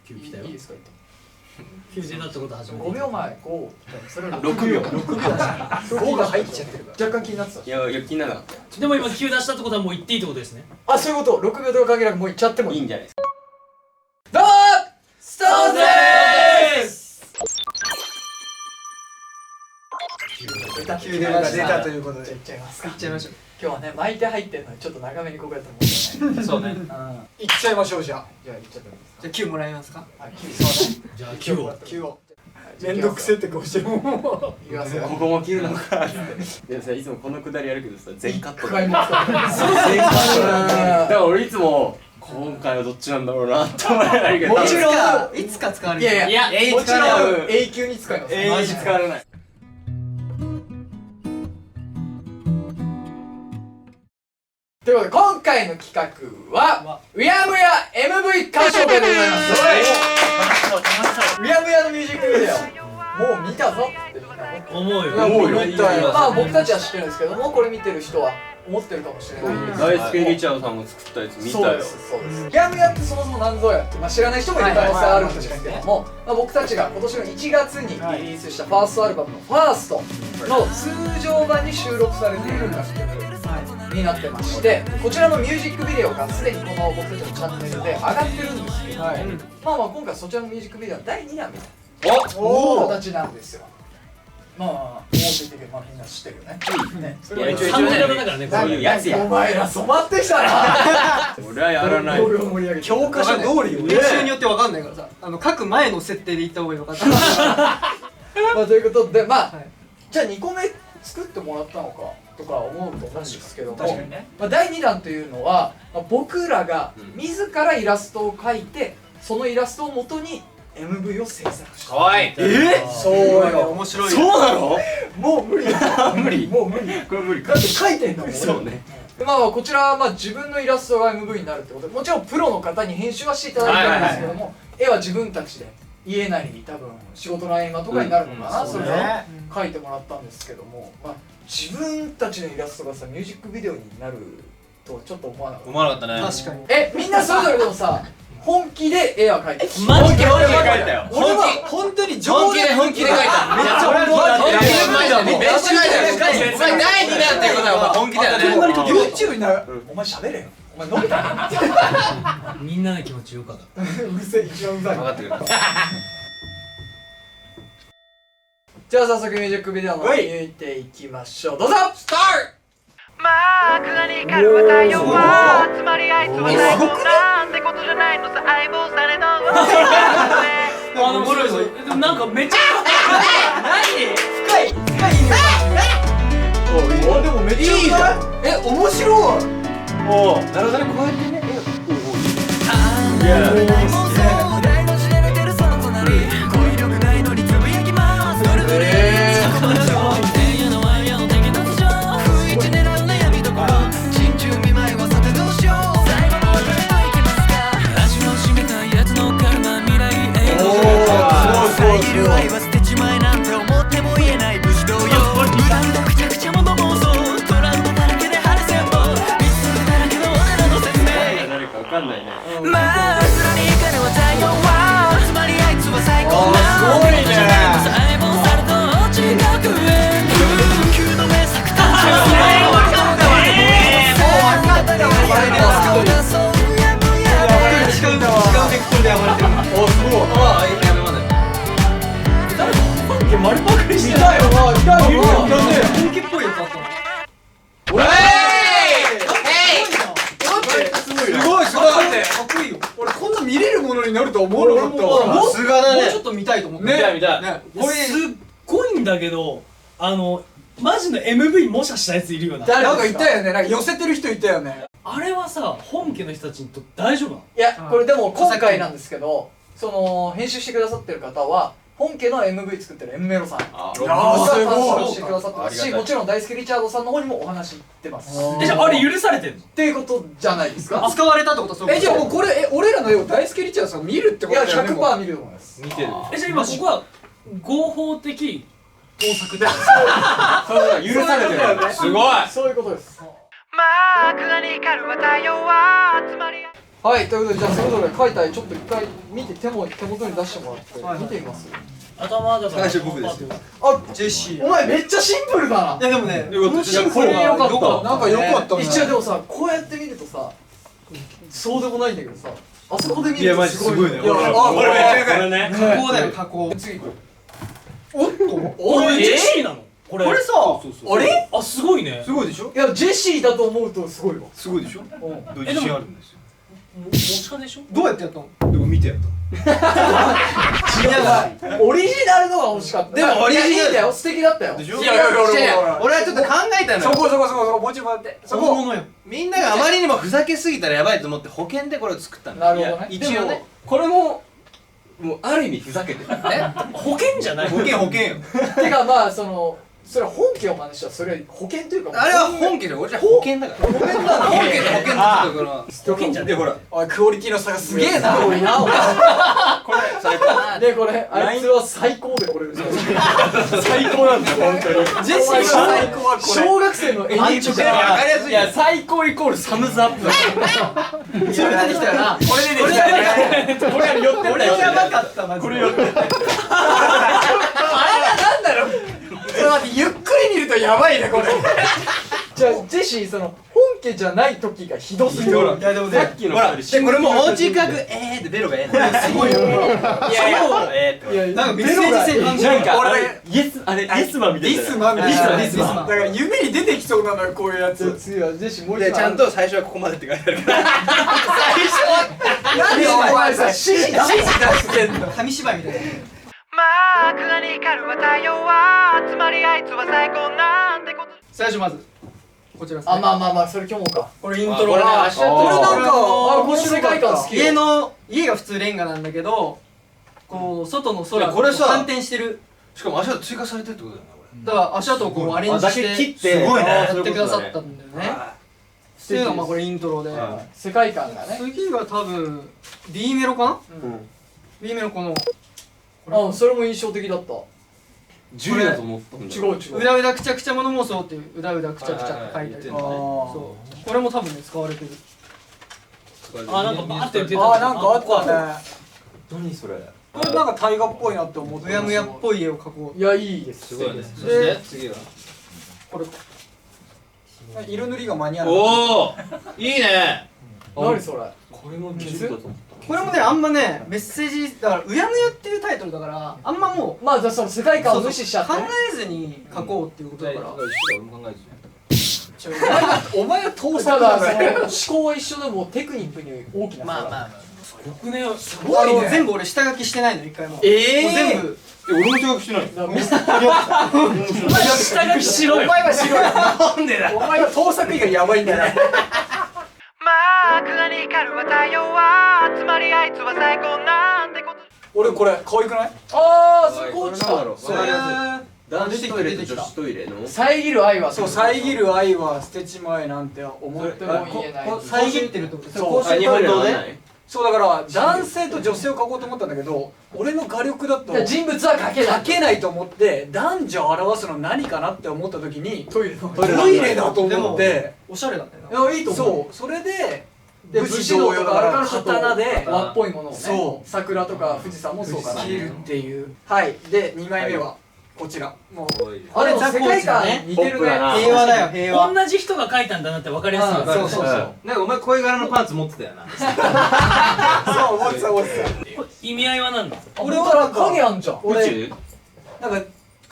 9来たよ。いいですか9出たってことは初めて。5秒前5それ6秒5が入っちゃってるから若干気になってたいや気にならなかったよ。でも今9出したってことはもう言っていいってことですね。あそういうこと6秒とか関係なくもういっちゃってもいいいいんじゃないですか。どうもストーンズです。9出ましたということでいっちゃいますか。いっちゃいましょ今日はね巻いて入ってるのにちょっと長めにここやったら申し訳ない。うそうねいっちゃいましょうじゃあいっちゃってもいいですか。じゃあ9もらえますかはいそうねじゃあ9を。 9をめんどくせって顔してるもんいきますよ。ここも切るのかってでもさいつもこのくだりやるけどさ全カット一回も使ってない全カットだから俺いつも今回はどっちなんだろうなって思われるけどもちろんいつか使われるいやいやいやもちろん永永久に使います。永遠に使われない。ということで今回の企画はうやむや MV 鑑賞会でございます。うやむやのミュージックビデオもう見たぞってみんな思って思うよ。思うよる。まあ僕たちは知ってるんですけどもこれ見てる人は思ってるかもしれないんですけど大輔リチャードさんが作ったやつ見たよ。そうですそうです。うやむやってそもそも何ぞやって、知らない人もいる可能性あるんですけども、僕たちが今年の1月にリリースしたファーストアルバムの「ファーストの通常版に収録されている楽曲になってまして、こちらのミュージックビデオがすでにこの僕たちのチャンネルで上がってるんですけど、今回そちらのミュージックビデオの第2弾みたいな形なんですよ。大手的にみんな知ってるよね。いや一応サンドラだからね、こそうういうう。いやつやお前ら染まってきたな。俺はやらない。俺を盛り上げて教科書通りよ練習によってわかんないからさ書く前の設定で言った方がいいのかったということではいじゃあ2個目作ってもらったのかとか思うと思うんですけども、確かにね第2弾というのは、僕らが自らイラストを描いてそのイラストをもとに MV を制作した。かわいい。そうよ。面白いよそうなの？もう無理だ。無理。もう無理。これ無理だって描いてんだもん。そうね。でこちらは自分のイラストが MV になるってことで、もちろんプロの方に編集はしていただいてるんですけども、絵は自分たちで家なりに多分仕事の合間とかになるのかな、それを描いてもらったんですけども、自分たちのイラストがさミュージックビデオになるとちょっと思わなかった。思わなかったね。確かにみんなそれぞれでもさ本気で絵は描いてる。マジで本気で描いたよ。俺は本当に本気で描いた。めっちゃ本気で描いた。めっちゃ練習してる。お前第2弾っていうことはお前本気だよね。 YouTube になる。お前喋れよ。お前伸びたな。みんなの気持ちよかった。うるせえ一番うざい。分かってくれ。じゃあ早速ミュージックビデオの方見ていきましょう。どうぞ。スタート。マークがに光る太陽はつまりあいつは最高なんてことじゃないのさ相棒されたおもろいぞ。でもなんかめっちゃ深いでもめっちゃいいじゃん。面白いおお、なるほどね。こうやってね。いや。わかんないね。丸パクリしてたよ。本気っぽいやつあったのすごいかっこいいよ俺こんな見れるものになるとは思わなかったわ。さすがだね。もうちょっと見たいと思って見たい見たい。これすっごいんだけど、マジの MV 模写したやついるよな。なんかいたよねなんか寄せてる人いたよねあれはさ、本家の人たちにとって大丈夫なの？いやこれでも今回なんですけど、その編集してくださってる方は本家の MV 作ってるエンメロさんあ、すごい話してくださってますし、ありがたいもちろん大輔リチャードさんの方にもお話行ってますじゃああれ許されてんの？っていうことじゃないですか。使われたってことはそういうことじゃあもうこれ俺らの絵を大輔リチャードさん見るっていやことだよね100%見ると思います。見てる。じゃあ今ここは合法的盗作で許されてる。すごい。そういうことです。マークがに光る太陽はつまりはい、ということでじゃあそれぞれ書いた絵ちょっと一回見て手元に出してもらって見てみます。頭だから最初僕ですよあ、ジェシー。お前めっちゃシンプルだな。いやでもね、よかったこのシンプルがよかったなんかよかったね一応でもさ、こうやって見るとさ、そうでもないんだけどさ、あそこで見いやマるとすごいジすごいねいや、これめっちゃよかいね加工だよ、加工。次行ここれジェシーなのこれこれさ、う。あれ？あすごいねすごいでしょいや、ジェシーだと思うとすごいわ。すごいでしょうん自信あるんですよ模写でしょどうやってやったの？でも見てやったオリジナルのが欲しかった。でもオリジナルいやいいんだよ、素敵だったよ。でしょいやいやいやいやいや俺はちょっと考えたのよそこ、もうちょっと待って。そこ。本物よ。みんながあまりにもふざけすぎたらやばいと思って保険でこれを作ったのなるほどね。一応ねこれももうある意味ふざけてる保険じゃない保険よてかまあそれは本家を真似したらそれは保険というかあれは本家で俺じゃ保険だから保険なの。本家で保険だったから保険じゃないでほらおい、クオリティの差がすげえな。多いな。最高でこれあいつは最高でこれ最高なんだよ本当に。ジェシーが最高はこれ小学生のエンディングかわらかりやすいいや最高イコールサムズアップそれ出てきたよな。これ出てきたねこれ寄ってったよ。やばかった、マジで。これよって。なんだろう。ちょっと待って、ゆっくり見るとやばいねこれ。じゃあジェシー本家じゃない時がひどすぎる。いやでもねさっきのほらでこれも大きくってベロがええねすごいよ。いやいやいやなんかメッセージ性感じるなんか俺イエスあれイエスマンみたいなリスマンみたいな。リスマンだから夢に出てきそうなのよこういうやつ。次はジェシーもう一で度ちゃんと最初はここまでって書いてあるからなんでお前さ指示出してんの。紙芝居みたいな。マークが光るは太陽はつまりあいつは最高なんてこと最初まずこちらですね。あ、まあそれ今日もか。これイントロこれねが足跡これなんかあこの世界観好き。家が普通レンガなんだけど、こう外のい空やこれさ反転してる。しかも足跡追加されてるってことだよなこだから足跡をこうアレンジしてだけ切ってすごいねやってくださったんだよね。素っていうのがまあこれイントロで。世界観がね。次が多分 B メロかな？ B メロこのあ、それも印象的だった。10だと思ったんだ違う違う。うだうだくちゃくちゃもの妄想っていううだうだくちゃくちゃって書いてある。はいはいはい言ってんのそう。これも多分ね使われてる。あなんかバーって出たあ、なんかあったね。何それこれなんか大河っぽいなって思って。うやむやっぽい絵を描こう。いや、いいです。すごいねそして次はこれ。色塗りが間に合わない。おおいいね何それ。これも10だと思っこれもねあんまねメッセージだからうやむやっていうタイトルだからあんまもうまあじゃあその世界観を無視しちゃって考ね。えずに描こうっていうことだから。俺も考えずにお前は盗作だ。思考は一緒でもテクニックに大きな差が。僕ねすごいね全部俺下書きしてないの一回も。もうえ全部。俺も手書きしてないだから下書きしろよお前は白い。なんでだお前は盗作以外やばいんだよ。マークが光るは太陽はつまりあいつは最高なんてこと俺これ可愛くない？ああ、そこ落ちた。わかりや男子トイレと女子トイレの遮る愛はそう、遮る愛は捨てちまえなんて思ってもも言えない。遮ってるってこと。そうあ日本刀でそうだから男性と女性を描こうと思ったんだけど俺の画力だと人物は描けない。描けないと思って男女を表すの何かなって思った時にトイレ。トイレだと思っておしゃれだったよな。いや、いいと思う。そうそれでで武士同様だから刀で和っぽいものをね。そう桜とか富士山もそうかな。切るっていうはいで2枚目はこちらもうあれ世界観似てるね。平和だよ平和。同じ人が書いたんだなって分かりやすいよねそうそうそう。なんかお前こういう柄のパンツ持ってたよなそう思ってた思ってたこれ意味合いは何だ俺はなんか影あんじゃん。俺なんか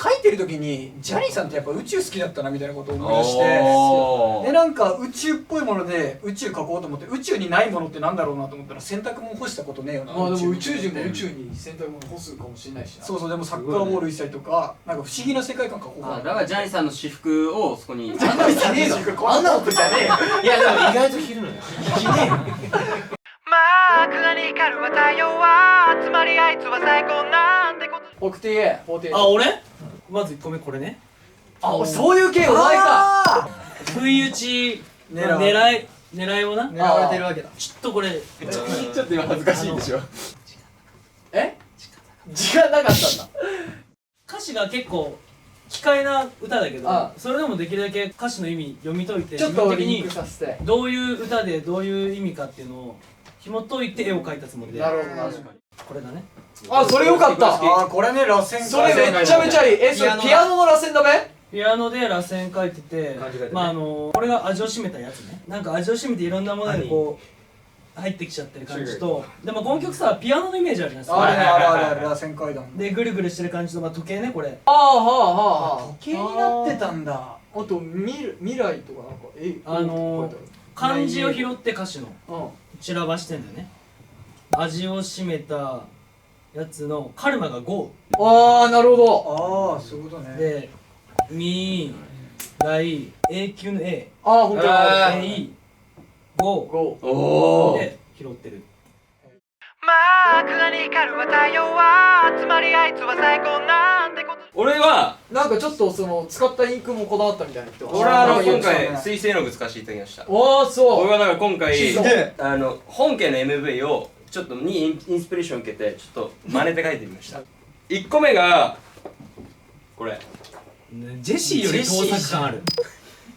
書いてる時にジャニーさんってやっぱ宇宙好きだったなみたいなことを思い出してでなんか宇宙っぽいもので宇宙描こうと思って宇宙にないものってなんだろうなと思ったら洗濯物干したことねえよなまあでも宇宙人もって宇宙に洗濯物干すかもしれないしな。そうそうでもサッカーボール一切とかなんか不思議な世界観描こうかなだからジャニーさんの私服をそこにあんなのじゃねえぞ。あんなのじゃねえよ。いやでも意外と着るのよマークが光るは太陽はつまりあいつは最高なんてことオクティエ48。あ俺まず1個目これねあ、そういう系お前か。不意打ち狙う狙いをな狙われてるわけだ。ちょっとこれちょっと今恥ずかしいでしょえ？時間なかったんだ。歌詞が結構奇怪な歌だけどあそれでもできるだけ歌詞の意味読み解いてちょっ自分的にとリンクさせて。どういう歌でどういう意味かっていうのを紐解いて絵を描いたつもりで。なるほどな。これだね。あ、それよかった。ああこれね螺旋それめっちゃめちゃいい。それピアノの螺旋だべ？ピアノで螺旋描いてて、まあこれが味を占めたやつね。なんか味を占めていろんなものにこう入ってきちゃってる感じと、でもこの曲さピアノのイメージあるじゃないですか。あるねあるあるある螺旋階段でぐるぐるしてる感じと、まあ時計ねこれ。ああ、はあはあ。時計になってたんだ。あと未来とかなんか漢字を拾って歌詞のうん。散らばしてんだよね。味を占めたやつのカルマが5ああ、なるほど。ああそういうことね。で未来 A 級の A ああ、ほんとだ。 A5 ゴー。おおで拾ってる。マークがに光るは太陽はつまりあいつは最高なんてこと。俺はなんかちょっとその使ったインクもこだわったみたいな言ってました。俺はあー今回そうね水星絵の具使わせていただきました。おー、そう。俺はだから今回すげえ本家の MV をちょっとインスピレーション受けてちょっと真似て描いてみました。1個目がこれ。ジェシーより盗作感ある。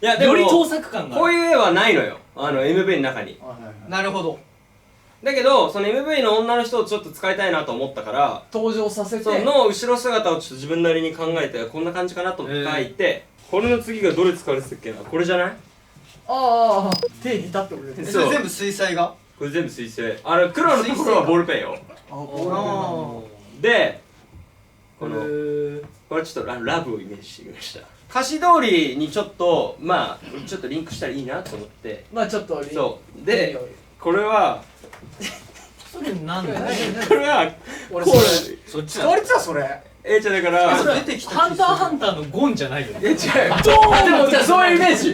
いやでもより盗作感がある。こういう絵はないのよ、MV の中に。なるほど。だけどその MV の女の人をちょっと使いたいなと思ったから登場させて。その後ろ姿をちょっと自分なりに考えてこんな感じかなと描いて、これの次がどれ使われてたっけな、これじゃない？ああ、手に立ってくれて。それ全部水彩画。これ全部水星。黒のところはボールペンよ。あボールでこれちょっとラブをイメージしてみました。歌詞通りにちょっとまあちょっとリンクしたらいいなと思って。まあちょっとそうでこれはそれなんだよ。これは俺こうそっち使われてたそれ。じゃだからそれハンターハンターのゴンじゃないよね。違う。でもじゃあそういうイメージ。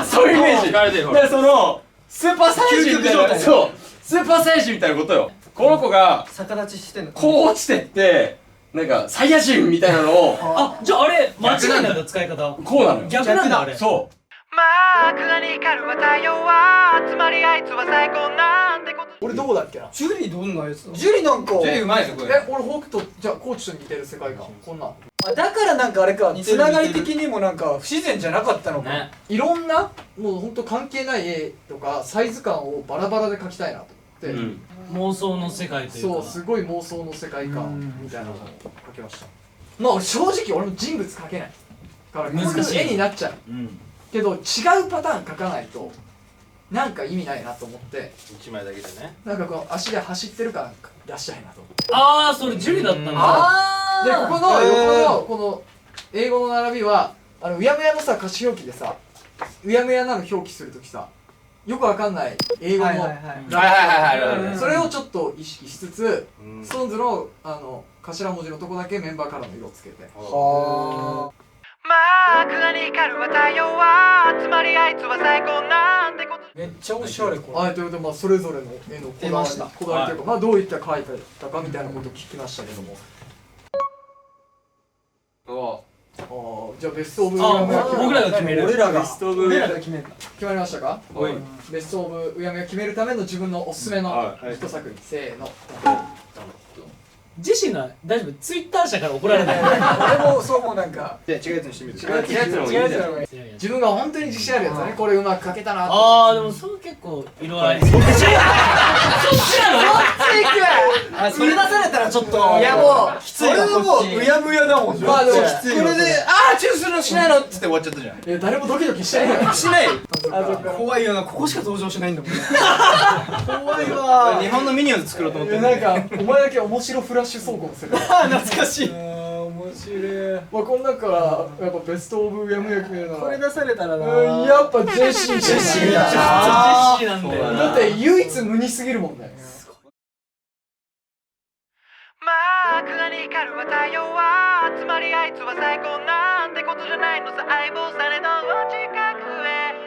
そういうイメージ。でそのスーパーサイジみたいな、そうスーパーサイジみたいなことよ。この子が逆立ちしてんの。こう落ちてってなんかサイヤ人みたいなのをあ、じゃああれ間違いなんだ使い方。こうなのよ。逆なんだあれ。そうマークがに光るは太陽はつまりあいつは最高なんてこと。俺どこだっけな。ジュリーどんなやつだ。ジュリなんかジュリうまいぞこれ。俺北斗じゃあコーチと似てる世界観こんなん。あだからなんかあれか似てるつながり的にもなんか不自然じゃなかったのか。ね。いろんなもうほんと関係ない絵とかサイズ感をバラバラで描きたいなと思って、うん妄想の世界というか。そうすごい妄想の世界観みたいなのを描きました。まあ俺正直俺も人物描けないからこう難しいいう絵になっちゃううん。けど違うパターン描かないとなんか意味ないなと思って一枚だけでね。なんかこの足で走ってるから出したいなと思って。ああ、それジュリだったんだ。でここの横のこの英語の並びはうやむやのさ歌詞表記でさうやむやなの表記するときさよくわかんない英語のはい。はい。それをちょっと意識しつつうんストーンズの頭文字のとこだけメンバーカラーの色をつけてはマークがに光るは太陽はつまりあいつは最高なんてこと。あめっちゃおしゃれこれ。ということでまあそれぞれの絵の出ましたこだわりというかまあどういった描いたかみたいなことを聞きましたけどもじゃあベストオブあ、僕らが決める。俺らがベストオブ俺らが決めるんだ。決まりましたかおいベストオブうやむや決めるための自分のおすすめのはい一作品せーのジェシーの大丈夫？ツイッター社から怒られない。俺もそうもなんかじゃあ違うやつにしてみる。違うやつの方がいいんじゃない？自分が本当に自信あるやつだねこれうまく描けたなとああ、でもそれ結構色合い。そっちなの？あ、それ出されたらちょっと。いやもうきついわ。俺はもううやむやだもん。まあでもこきついこれでああチューするのしないのって言って終わっちゃったじゃん。いや誰もドキドキしてないよしない。怖いよな、ここしか登場しないんだもんね。怖いわ。日本のミニオンズ作ろうと思ってるんで。なんかお前だけ面白フラッシュ走行する懐かしい。面白い。まあこの中からやっぱベストオブうやむや決めるならこれ出されたらな。やっぱジェシージェシーだだ。ジェシーなんだよ。だって唯一無二すぎるもんねマークがに光るは太陽はつまりあいつは最高なんてことじゃないのさ相棒されど近くへ。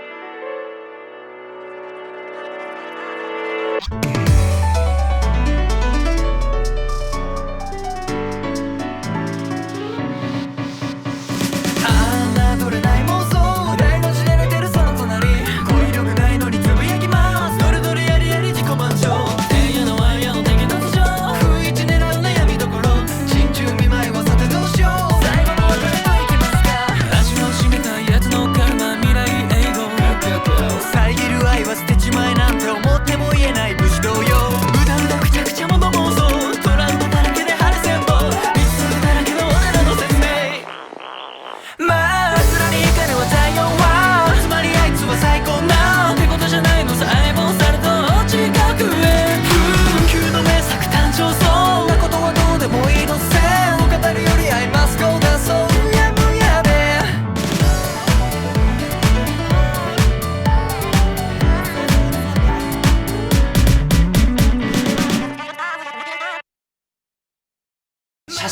侮れない妄想台の字で寝てるその隣語彙力ないのにつぶやきますどれどれやりやり自己満足天夜のワイヤの敵突如不一狙う悩みどころ心中見舞いはさてどうしよう最後の別れといきますか足を締めたやつのカルマ未来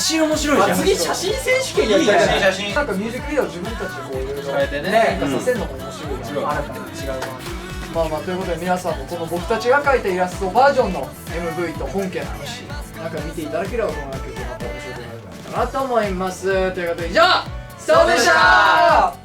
真面白いじゃん。次写真選手権やりたいじゃない。なんかミュージックビデオ自分たちでこういろいろ変えてね変化させるのも面白いな。新たに違うな。まあまあということで皆さんもこの僕たちが描いたイラストバージョンの MV と本家の話なんか見ていただければこの楽曲また面白くなるんじゃないかなと思います。ということで以上そうでした。